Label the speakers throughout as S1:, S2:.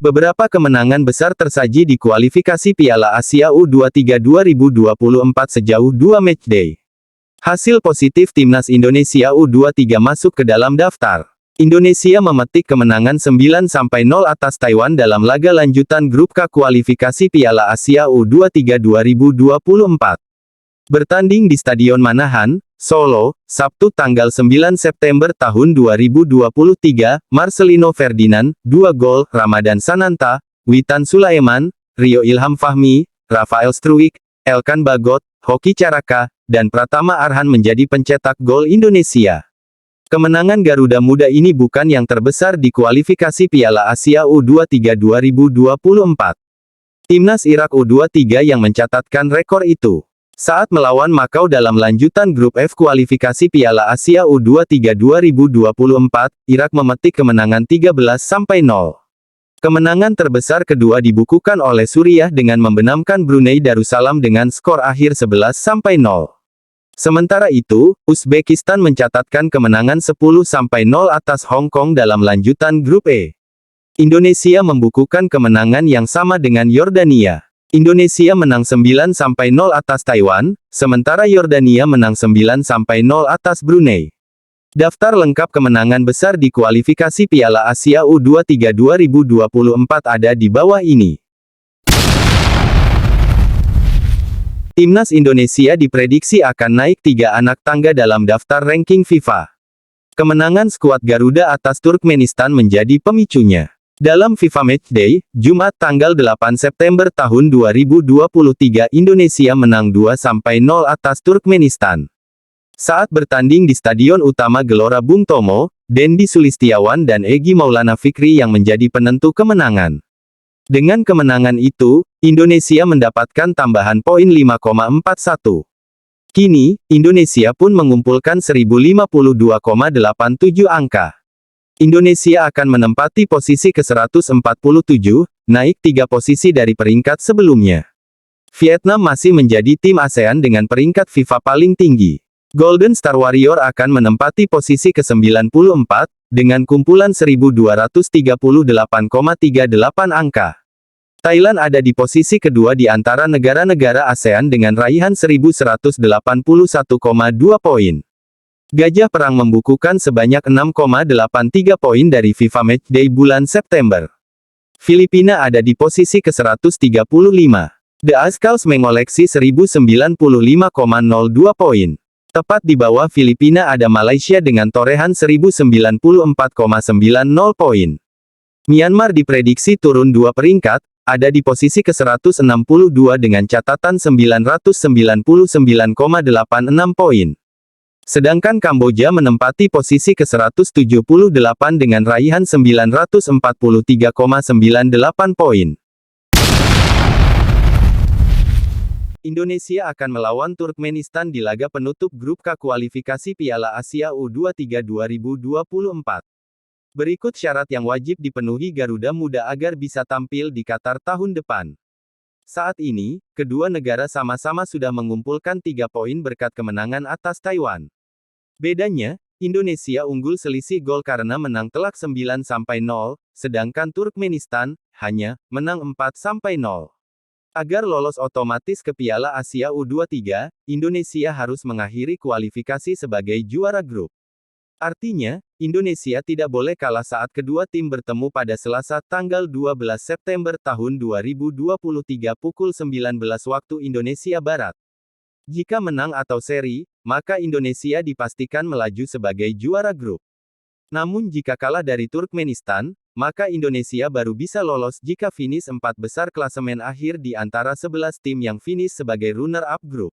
S1: Beberapa kemenangan besar tersaji di kualifikasi Piala Asia U23 2024 sejauh 2 matchday. Hasil positif Timnas Indonesia U23 masuk ke dalam daftar. Indonesia memetik kemenangan 9-0 atas Taiwan dalam laga lanjutan Grup K kualifikasi Piala Asia U23 2024. Bertanding di Stadion Manahan, Solo, Sabtu tanggal 9 September tahun 2023, Marcelino Ferdinand, 2 gol, Ramadan Sananta, Witan Sulaiman, Rio Ilham Fahmi, Rafael Struwik, Elkan Bagot, Hoki Caraka, dan Pratama Arhan menjadi pencetak gol Indonesia. Kemenangan Garuda Muda ini bukan yang terbesar di kualifikasi Piala Asia U23 2024. Timnas Irak U23 yang mencatatkan rekor itu. Saat melawan Makau dalam lanjutan Grup F kualifikasi Piala Asia U23 2024, Irak memetik kemenangan 13-0. Kemenangan terbesar kedua dibukukan oleh Suriah dengan membenamkan Brunei Darussalam dengan skor akhir 11-0. Sementara itu, Uzbekistan mencatatkan kemenangan 10-0 atas Hong Kong dalam lanjutan Grup E. Indonesia membukukan kemenangan yang sama dengan Yordania. Indonesia menang 9-0 atas Taiwan, sementara Yordania menang 9-0 atas Brunei. Daftar lengkap kemenangan besar di kualifikasi Piala Asia U23 2024 ada di bawah ini. Timnas Indonesia diprediksi akan naik 3 anak tangga dalam daftar ranking FIFA. Kemenangan skuad Garuda atas Turkmenistan menjadi pemicunya. Dalam FIFA Matchday, Jumat tanggal 8 September tahun 2023 Indonesia menang 2-0 atas Turkmenistan. Saat bertanding di Stadion Utama Gelora Bung Tomo, Dendi Sulistiawan dan Egy Maulana Fikri yang menjadi penentu kemenangan. Dengan kemenangan itu, Indonesia mendapatkan tambahan poin 5,41. Kini, Indonesia pun mengumpulkan 1052,87 angka. Indonesia akan menempati posisi ke-147, naik 3 posisi dari peringkat sebelumnya. Vietnam masih menjadi tim ASEAN dengan peringkat FIFA paling tinggi. Golden Star Warrior akan menempati posisi ke-94, dengan kumpulan 1238,38 angka. Thailand ada di posisi kedua di antara negara-negara ASEAN dengan raihan 1181,2 poin. Gajah Perang membukukan sebanyak 6,83 poin dari FIFA Matchday bulan September. Filipina ada di posisi ke-135. The Azkals mengoleksi 1095,02 poin. Tepat di bawah Filipina ada Malaysia dengan torehan 1094,90 poin. Myanmar diprediksi turun 2 peringkat, ada di posisi ke-162 dengan catatan 999,86 poin. Sedangkan Kamboja menempati posisi ke-178 dengan raihan 943,98 poin. Indonesia akan melawan Turkmenistan di laga penutup Grup K kualifikasi Piala Asia U23 2024. Berikut syarat yang wajib dipenuhi Garuda Muda agar bisa tampil di Qatar tahun depan. Saat ini, kedua negara sama-sama sudah mengumpulkan 3 poin berkat kemenangan atas Taiwan. Bedanya, Indonesia unggul selisih gol karena menang telak 9-0, sedangkan Turkmenistan hanya menang 4-0. Agar lolos otomatis ke Piala Asia U23, Indonesia harus mengakhiri kualifikasi sebagai juara grup. Artinya, Indonesia tidak boleh kalah saat kedua tim bertemu pada Selasa tanggal 12 September tahun 2023 pukul 19 waktu Indonesia Barat. Jika menang atau seri, maka Indonesia dipastikan melaju sebagai juara grup. Namun jika kalah dari Turkmenistan, maka Indonesia baru bisa lolos jika finish 4 besar klasemen akhir di antara 11 tim yang finish sebagai runner-up grup.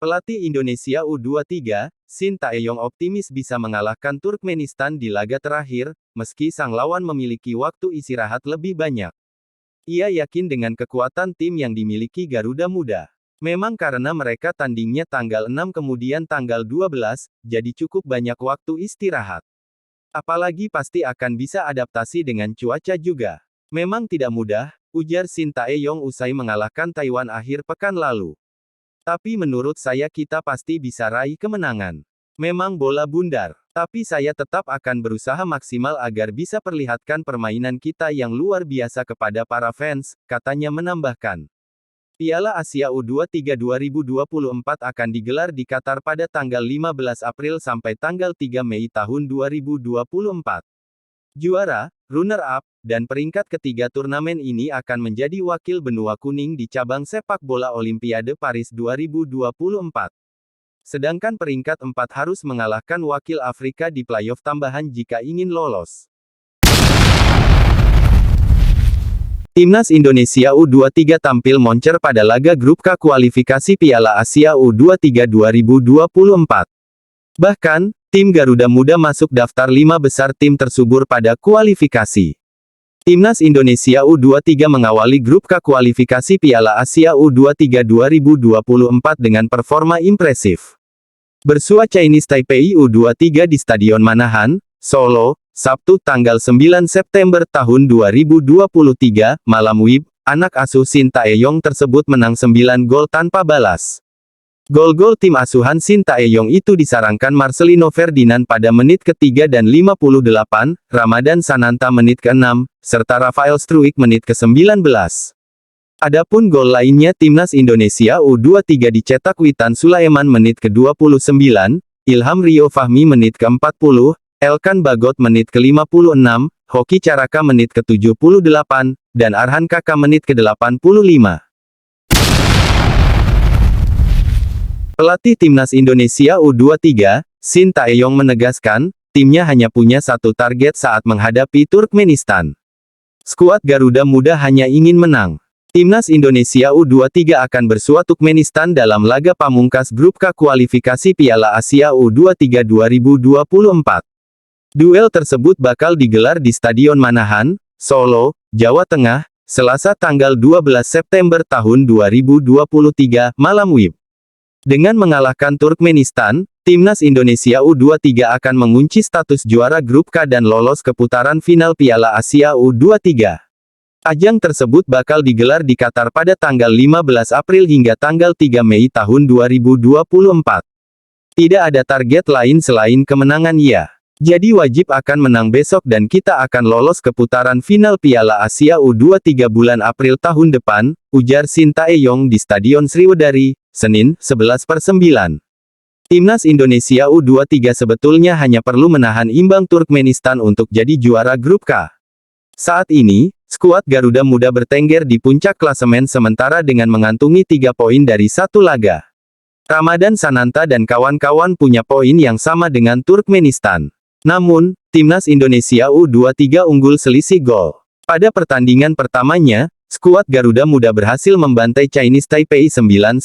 S1: Pelatih Indonesia U23, Shin Tae-yong optimis bisa mengalahkan Turkmenistan di laga terakhir, meski sang lawan memiliki waktu istirahat lebih banyak. Ia yakin dengan kekuatan tim yang dimiliki Garuda Muda. Memang karena mereka tandingnya tanggal 6 kemudian tanggal 12, jadi cukup banyak waktu istirahat. Apalagi pasti akan bisa adaptasi dengan cuaca juga. Memang tidak mudah, ujar Shin Tae-yong usai mengalahkan Taiwan akhir pekan lalu. Tapi menurut saya kita pasti bisa raih kemenangan. Memang bola bundar, tapi saya tetap akan berusaha maksimal agar bisa perlihatkan permainan kita yang luar biasa kepada para fans, katanya menambahkan. Piala Asia U23 2024 akan digelar di Qatar pada tanggal 15 April sampai tanggal 3 Mei tahun 2024. Juara, runner-up, dan peringkat ketiga turnamen ini akan menjadi wakil benua kuning di cabang sepak bola Olimpiade Paris 2024. Sedangkan peringkat 4 harus mengalahkan wakil Afrika di playoff tambahan jika ingin lolos. Timnas Indonesia U23 tampil moncer pada laga grup K kualifikasi Piala Asia U23 2024. Bahkan, tim Garuda Muda masuk daftar 5 besar tim tersubur pada kualifikasi. Timnas Indonesia U23 mengawali grup K kualifikasi Piala Asia U23 2024 dengan performa impresif. Bersua Chinese Taipei U23 di Stadion Manahan, Solo, Sabtu tanggal 9 September tahun 2023, malam WIB, anak asuh Shin Tae-yong tersebut menang 9 gol tanpa balas. Gol-gol tim asuhan Shin Tae-yong itu disarangkan Marcelino Ferdinand pada menit ke-3 dan 58, Ramadan Sananta menit ke-6, serta Rafael Struijk menit ke-19. Adapun gol lainnya Timnas Indonesia U23 dicetak Witan Sulaiman menit ke-29, Ilham Rio Fahmi menit ke-40, Elkan Bagot menit ke-56, Hoki Caraka menit ke-78, dan Arhan Kaka menit ke-85. Pelatih Timnas Indonesia U23, Shin Tae-yong menegaskan, timnya hanya punya satu target saat menghadapi Turkmenistan. Skuad Garuda Muda hanya ingin menang. Timnas Indonesia U23 akan bersua Turkmenistan dalam laga pamungkas grup K kualifikasi Piala Asia U23 2024. Duel tersebut bakal digelar di Stadion Manahan, Solo, Jawa Tengah, Selasa tanggal 12 September tahun 2023, malam WIB. Dengan mengalahkan Turkmenistan, Timnas Indonesia U23 akan mengunci status juara grup K dan lolos ke putaran final Piala Asia U23. Ajang tersebut bakal digelar di Qatar pada tanggal 15 April hingga tanggal 3 Mei tahun 2024. Tidak ada target lain selain kemenangan ya. Jadi wajib akan menang besok dan kita akan lolos ke putaran final Piala Asia U23 bulan April tahun depan, ujar Shin Tae-yong di Stadion Sriwedari, Senin, 11/9. Timnas Indonesia U23 sebetulnya hanya perlu menahan imbang Turkmenistan untuk jadi juara grup K. Saat ini, skuad Garuda Muda bertengger di puncak klasemen sementara dengan mengantungi 3 poin dari 1 laga. Ramadan Sananta dan kawan-kawan punya poin yang sama dengan Turkmenistan. Namun, Timnas Indonesia U23 unggul selisih gol. Pada pertandingan pertamanya, skuad Garuda Muda berhasil membantai Chinese Taipei 9-0.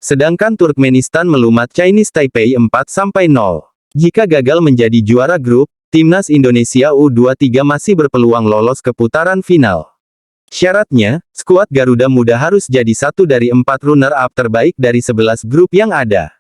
S1: Sedangkan Turkmenistan melumat Chinese Taipei 4-0. Jika gagal menjadi juara grup, Timnas Indonesia U23 masih berpeluang lolos ke putaran final. Syaratnya, skuad Garuda Muda harus jadi satu dari 4 runner-up terbaik dari 11 grup yang ada.